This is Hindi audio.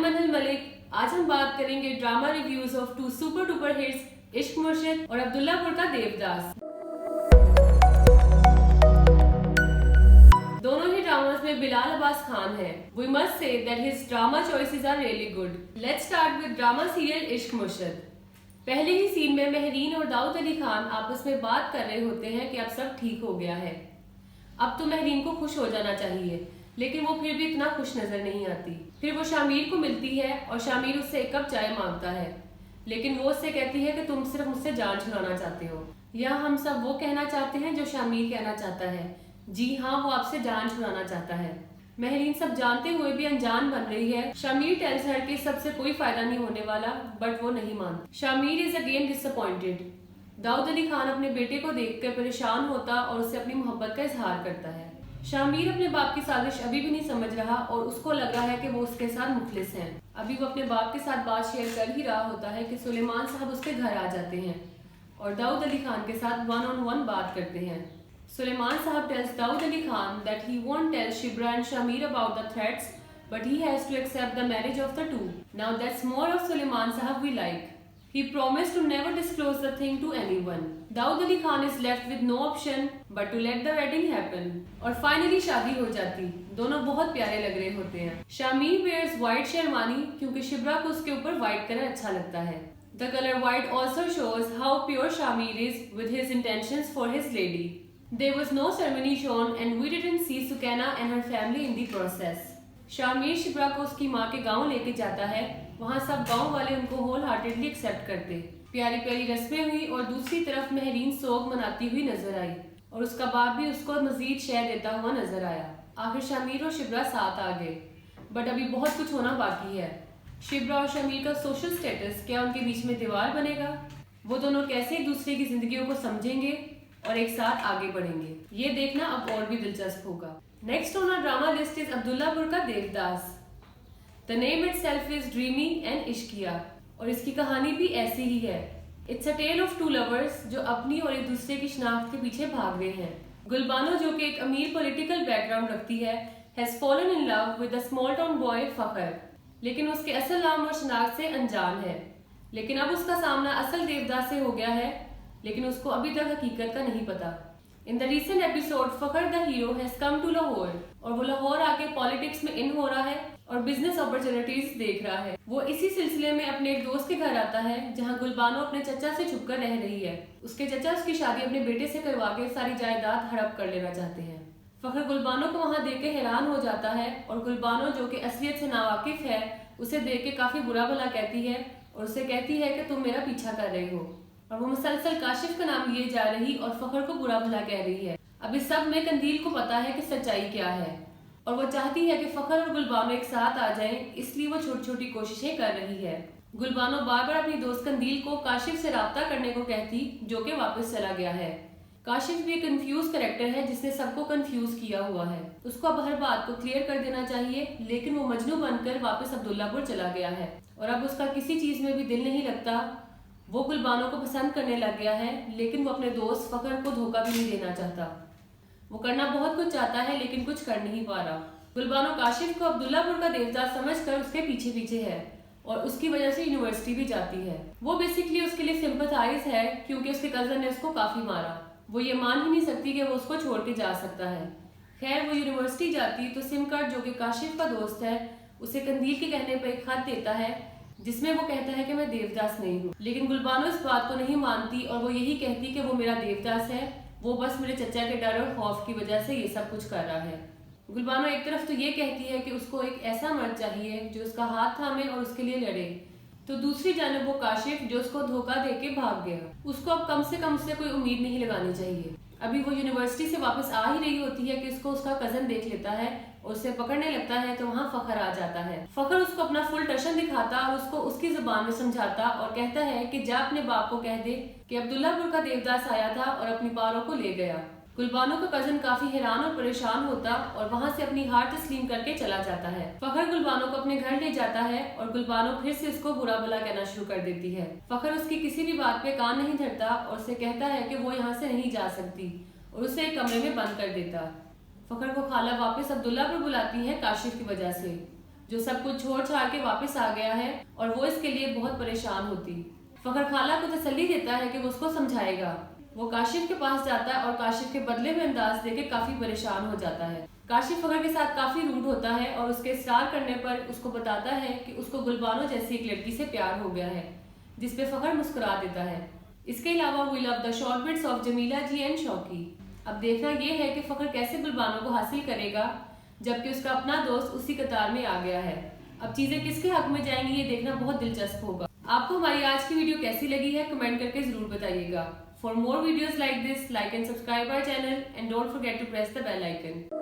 मनहल मलिक। आज हम बात करेंगे drama reviews of two super duper hits Ishq Murshid और अब्दुल्लापुर का देवदास। दोनों ही ड्रामास में बिलाल अब्बास खान है। We must say that his drama choices are really good. Let's start with drama serial इश्क मुर्शिद। पहले ही सीन में मेहरीन और दाऊद अली खान आपस में बात कर रहे होते हैं कि अब सब ठीक हो गया है। अब तो मेहरीन को खुश हो जाना चाहिए, लेकिन वो फिर भी इतना खुश नजर नहीं आती। फिर वो शामिर को मिलती है और शामिर उससे एक कप चाय मांगता है, लेकिन वो उससे कहती है कि तुम सिर्फ मुझसे जान छुड़ाना चाहते हो। या हम सब वो कहना चाहते हैं जो शामिर कहना चाहता है। जी हाँ, वो आपसे जान छुड़ाना चाहता है। मेहरीन सब जानते हुए भी अनजान बन रही है। शामिर टेल्स हर कि सबसे कोई फायदा नहीं होने वाला, बट वो नहीं मानती। Shamir is again disappointed. Dawood Ali Khan अपने बेटे को देखकर परेशान होता और उससे अपनी मोहब्बत का इजहार करता है। शामिर अपने बाप की साजिश अभी भी नहीं समझ रहा और उसको लग रहा है कि वो उसके साथ मुखलिस हैं। अभी वो अपने बाप के साथ बात शेयर कर ही रहा होता है कि सुलेमान साहब उसके घर आ जाते हैं और दाऊद अली खान के साथ 1-on-1 बात करते हैं। सुलेमान साहब tells Dawood Ali Khan that he won't tell Shibra and Shamir about the threats, but he has to accept the marriage of the two. Now that's more of Suleiman Sahab we like. He promised to never disclose the thing to anyone. Dawood Ali Khan is left with no option but to let the wedding happen. और finally शादी हो जाती। दोनों बहुत प्यारे लग रहे होते हैं। शामीर wears white शेरवानी क्योंकि शिब्रा को उसके ऊपर white कलर अच्छा लगता है। The color white also shows how pure Shamir is with his intentions for his lady. There was no ceremony shown and we didn't see Sukana and her family in the process. Shamir Shibra को उसकी माँ के गांव लेके जाता है। वहाँ सब गांव वाले उनको होल हार्टेडली एक्सेप्ट करते। प्यारी प्यारी रस्में हुई और दूसरी तरफ मेहरीन सोग मनाती हुई नजर आई और उसका बाप भी उसको मजीद शय देता हुआ नजर आया। आखिर शामिर और शिब्रा साथ आ गए, बट अभी बहुत कुछ होना बाकी है। शिब्रा और शामिर का सोशल स्टेटस, क्या उनके बीच में दीवार बनेगा? वो दोनों कैसे एक दूसरे की जिंदगियों को समझेंगे और एक साथ आगे बढ़ेंगे, ये देखना अब और भी दिलचस्प होगा। Next on our drama list is Abdullahpur का Devdas. The name itself is dreamy and इश्किया और इसकी कहानी भी ऐसी ही है। It's a tale of two lovers जो अपनी और एक दूसरे की शनाख्त के पीछे भाग रहे हैं। गुलबानो, जो कि एक अमीर पॉलिटिकल बैकग्राउंड रखती है, has fallen in love with a small town boy Fakhar, लेकिन उसके असल नाम और शनाख्त से अनजान है। लेकिन अब उसका सामना असल देवदास से हो गया है, लेकिन उसको अभी तक हकीकत का नहीं पता। In the recent episode Fakhar the hero has come to Lahore और वो लाहौर आके पॉलिटिक्स में इन हो रहा है और बिजनेस अपॉर्चुनिटीज देख रहा है। वो इसी सिलसिले में अपने एक दोस्त के घर आता है जहां गुलबानो अपने चचा से छुपकर रह रही है। उसके चचा उसकी शादी अपने बेटे से करवा के सारी जायदाद हड़प कर लेना चाहते हैं। फखर गुलबानो को वहां देख के हैरान हो जाता है और गुलबानो, जो कि असलियत से नावाकिफ है, उसे देख के काफी बुरा भला कहती है और उसे कहती है कि तुम मेरा पीछा कर रही हो। और वो मुसलसल काशिफ का नाम लिए जा रही और फखर को बुरा भला कह रही है। अब इस सब में कंदील को पता है कि सच्चाई क्या है और वो चाहती है कि फखर और गुलबानो एक साथ आ जाएं, इसलिए वो छोटी छोटी कोशिशें कर रही है। गुलबानो बार बार अपनी दोस्त कंदील को काशिफ से राब्ता करने को कहती, जो कि वापस चला गया है। काशिफ भी एक कंफ्यूज कैरेक्टर है जिसने सबको कंफ्यूज किया हुआ है। उसको अब हर बात को क्लियर कर देना चाहिए, लेकिन वो मजनू बनकर वापस अब्दुल्लापुर चला गया है और अब उसका किसी चीज में भी दिल नहीं लगता। वो गुलबानो को पसंद करने लग गया है, लेकिन वो अपने दोस्त फखर को धोखा भी नहीं देना चाहता। वो करना बहुत कुछ चाहता है, लेकिन कुछ कर नहीं पा रहा। गुलबानो काशिफ को अब्दुल्लापुर का देवदास समझकर उसके पीछे पीछे है और उसकी वजह से यूनिवर्सिटी भी जाती है। वो बेसिकली उसके लिए सिंपैथाइज है क्योंकि उसके कजन ने उसको काफी मारा। वो ये मान ही नहीं सकती कि वो उसको छोड़ के जा सकता है। खैर, वो यूनिवर्सिटी जाती तो सिमकट, जो कि काशिफ का दोस्त है, उसे कंदील के कहने पर एक खत देता है जिसमें वो कहता है कि मैं देवदास नहीं हूँ। लेकिन गुलबानो इस बात को नहीं मानती और वो यही कहती कि वो मेरा देवदास है, वो बस मेरे चचा के डर और खौफ की वजह से ये सब कुछ कर रहा है। गुलबानो एक तरफ तो ये कहती है कि उसको एक ऐसा मर्द चाहिए जो उसका हाथ थामे और उसके लिए लड़े, तो दूसरी जानब वो काशिफ, जो उसको धोखा देके भाग गया, उसको अब कम से कम उससे कोई उम्मीद नहीं लगानी चाहिए। अभी वो यूनिवर्सिटी से वापस आ ही रही होती है कि उसको उसका कजन देख लेता है और उसे पकड़ने लगता है, तो वहाँ फखर आ जाता है। फखर उसको अपना फुल टशन दिखाता और उसको उसकी जुबान में समझाता और कहता है कि जा अपने बाप को कह दे कि अब्दुल्लापुर का देवदास आया था और अपनी पारों को ले गया। गुलबानो का कजन काफी हैरान और परेशान होता और वहाँ से अपनी हार तस्लीम करके चला जाता है। फखर गुलबानो को अपने घर ले जाता है और गुलबानो फिर से उसको बुरा भला कहना शुरू कर देती है। फखर उसकी किसी भी बात पे कान नहीं धरता और उसे कहता है कि वो यहाँ से नहीं जा सकती और उसे एक कमरे में बंद कर देता। फखर को खाला वापस अब्दुल्ला पर बुलाती है काशिफ की वजह से। जो सब कुछ छोड़ छाड़ के वापस आ गया है और वो इसके लिए बहुत परेशान होती। फखर खाला को तसल्ली देता है कि वो उसको समझाएगा। वो काशिफ के पास जाता है और काशिफ के बदले में अंदाज देके काफी परेशान हो जाता है। काशिफ फखर के साथ काफी रूड होता है और उसके इस्रार करने पर उसको बताता है कि उसको गुलबानो जैसी एक लड़की से प्यार हो गया है, जिसपे फखर मुस्कुरा देता है। इसके अलावा we love the short bits of Jamila ji and Shauki. अब देखना ये है कि फखर कैसे गुलबानो को हासिल करेगा, जबकि उसका अपना दोस्त उसी कतार में आ गया है। अब चीजें किसके हक में जाएंगी ये देखना बहुत दिलचस्प होगा। आपको हमारी आज की वीडियो कैसी लगी है कमेंट करके जरूर बताइएगा। For more videos like this, like and subscribe our channel and don't forget to press the bell icon.